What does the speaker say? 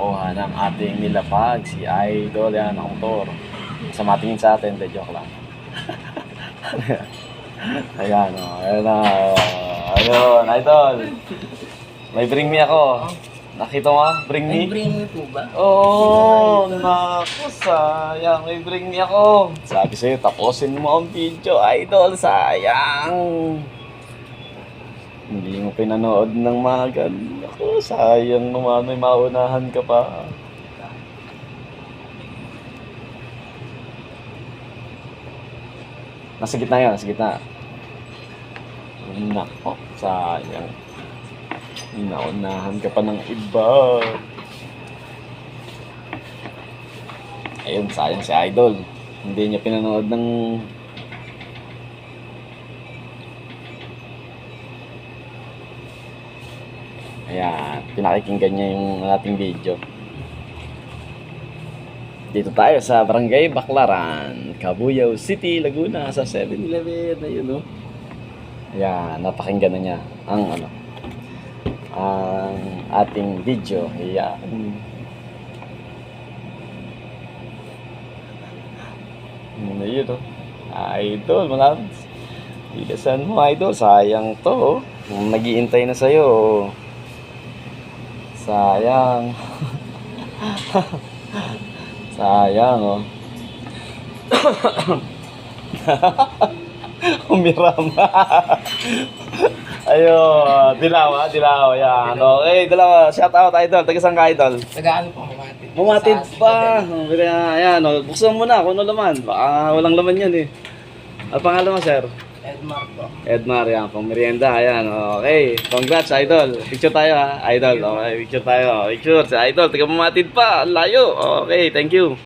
nakakuha ng ating nilapag, si Idol, yan, ang motor. Sa matingin sa atin, de joke lang. Ayan, o. Ayan na, o. Ayun, Idol. May bring me ako. Nakita mo, bring me? May bring me po ba? Oo, naku, sayang. May bring me ako. Sabi sa'yo, tapusin mo ang video, Idol. Sayang. Hindi mo pinanood ng mga ganun. Naku, sayang naman. May maunahan ka pa. Nasa gitna yun, nasa gitna. Nako, sayang. Naunahan ka pa ng iba. Ayun, sayang si Idol. Hindi niya pinanood ng... Ayan, pinakikinggan niya yung ating video. Dito tayo sa Barangay Baclaran, Cabuyao City, Laguna, sa 7-Eleven. Ayun, no? Ayan, napakinggan na niya ang ating video. Ayan. Ayun, no? Idol, malapit. Ilasan mo, Idol. Sayang to. Nag-iintay na sa'yo. Sayang. Sayang, oh. Umiram. Ayun, dilaw, yan. Okay, dalawa. Shout out, Idol. Taga saan ka, Idol? Taga ano po, Mumatid. Mumatid pa. Ayan, oh. Buksan mo na kung ano laman. Baka walang laman yan, eh. Ano pangalan mo, sir? Edmar po. Edmar, yan. Pang merienda, ayan. Okay, congrats, Idol. Picture tayo, ha? Idol. Okay, picture tayo. Picture, si Idol. Taga Mumatid pa. Ang layo. Okay, thank you.